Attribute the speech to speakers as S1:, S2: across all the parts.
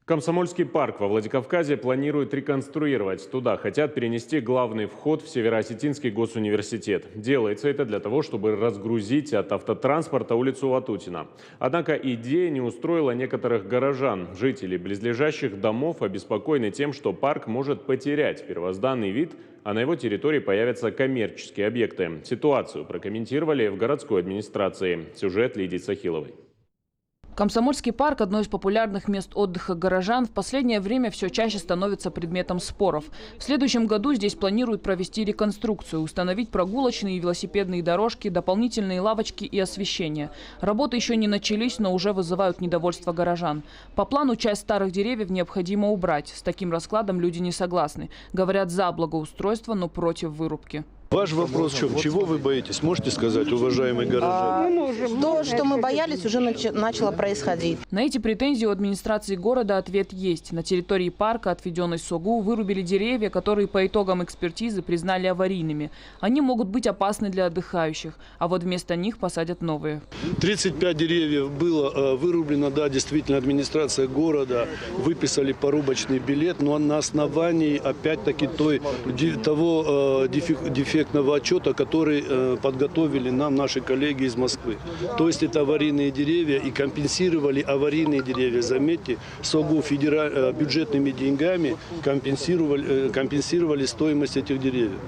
S1: Комсомольский парк во Владикавказе планируют реконструировать. Туда хотят перенести главный вход в Североосетинский госуниверситет. Делается это для того, чтобы разгрузить от автотранспорта улицу Ватутина. Однако идея не устроила некоторых горожан. Жители близлежащих домов обеспокоены тем, что парк может потерять первозданный вид, а на его территории появятся коммерческие объекты. Ситуацию прокомментировали в городской администрации. Сюжет Лидии Сахиловой.
S2: Комсомольский парк – одно из популярных мест отдыха горожан. В последнее время все чаще становится предметом споров. В следующем году здесь планируют провести реконструкцию, установить прогулочные и велосипедные дорожки, дополнительные лавочки и освещение. Работы еще не начались, но уже вызывают недовольство горожан. По плану часть старых деревьев необходимо убрать. С таким раскладом люди не согласны. Говорят за благоустройство, но против вырубки.
S3: Ваш вопрос в чем? Чего вы боитесь? Можете сказать, уважаемые горожане?
S4: То, что мы боялись, уже начало происходить.
S2: На эти претензии у администрации города ответ есть. На территории парка, отведенной СОГУ, вырубили деревья, которые по итогам экспертизы признали аварийными. Они могут быть опасны для отдыхающих, а вот вместо них посадят новые.
S3: 35 деревьев было вырублено, да, действительно, администрация города выписали порубочный билет, но на основании, опять-таки, того дефектного отчета, который подготовили нам наши коллеги из Москвы. То есть это аварийные деревья, и компенсировали аварийные деревья. Заметьте, СОГУ бюджетными деньгами компенсировали стоимость этих деревьев.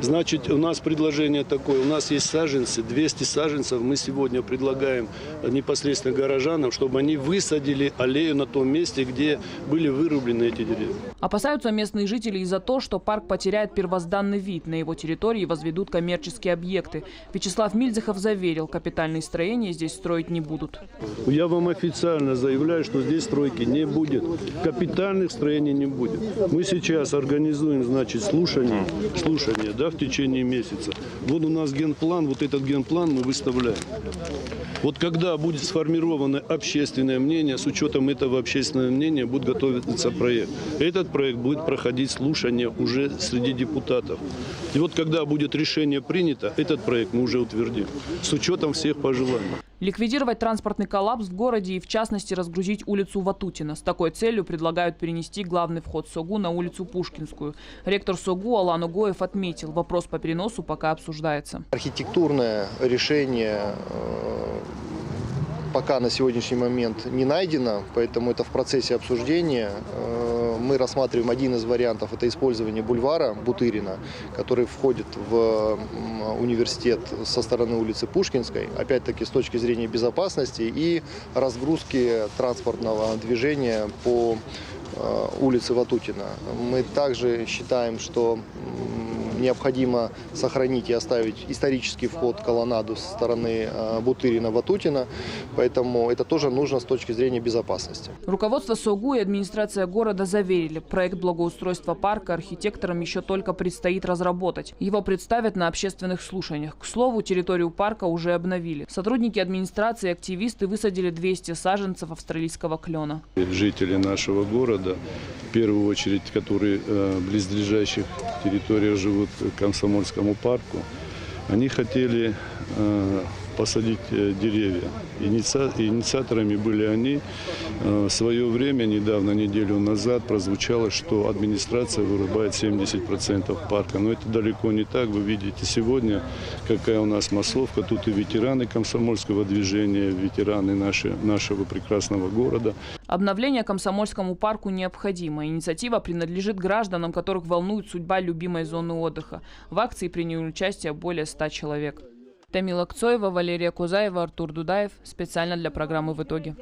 S3: Значит, у нас предложение такое. У нас есть саженцы, 200 саженцев. Мы сегодня предлагаем непосредственно горожанам, чтобы они высадили аллею на том месте, где были вырублены эти деревья.
S2: Опасаются местные жители из-за того, что парк потеряет первозданный вид. На его территории возведут коммерческие объекты. Вячеслав Мильзахов заверил, капитальные строения здесь строить не будут.
S3: Я вам официально заявляю, что здесь стройки не будет. Капитальных строений не будет. Мы сейчас организуем, значит, слушание, да, в течение месяца. Вот у нас генплан, вот этот генплан мы выставляем. Вот когда будет сформировано общественное мнение, с учетом этого общественного мнения будет готовиться проект. Этот проект будет проходить слушание уже среди депутатов. И вот когда будет решение принято, этот проект мы уже утвердим, с учетом всех пожеланий.
S2: Ликвидировать транспортный коллапс в городе и, в частности, разгрузить улицу Ватутина. С такой целью предлагают перенести главный вход СОГУ на улицу Пушкинскую. Ректор СОГУ Алан Угоев отметил, вопрос по переносу пока обсуждается.
S5: Архитектурное решение пока на сегодняшний момент не найдено, поэтому это в процессе обсуждения. Мы рассматриваем один из вариантов – это использование бульвара Бутырина, который входит в университет со стороны улицы Пушкинской, опять-таки с точки зрения безопасности и разгрузки транспортного движения по улице Ватутина. Мы также считаем, что необходимо сохранить и оставить исторический вход, колоннаду со стороны Бутырина-Ватутина, поэтому это тоже нужно с точки зрения безопасности.
S2: Руководство СОГУ и администрация города заверили, проект благоустройства парка архитекторам еще только предстоит разработать. Его представят на общественных слушаниях. К слову, территорию парка уже обновили. Сотрудники администрации и активисты высадили 200 саженцев австралийского клена.
S3: Жители нашего города, в первую очередь, которые в близлежащих территориях живут к Комсомольскому парку, они хотели посадить деревья. Инициаторами были они. В свое время, недавно, неделю назад, прозвучало, что администрация вырубает 70% парка. Но это далеко не так. Вы видите сегодня, какая у нас массовка. Тут и ветераны комсомольского движения, ветераны нашего прекрасного города.
S2: Обновление Комсомольскому парку необходимо. Инициатива принадлежит гражданам, которых волнует судьба любимой зоны отдыха. В акции приняли участие более 100 человек. Тамила Кцоева, Валерия Кузаева, Артур Дудаев. Специально для программы «В итоге».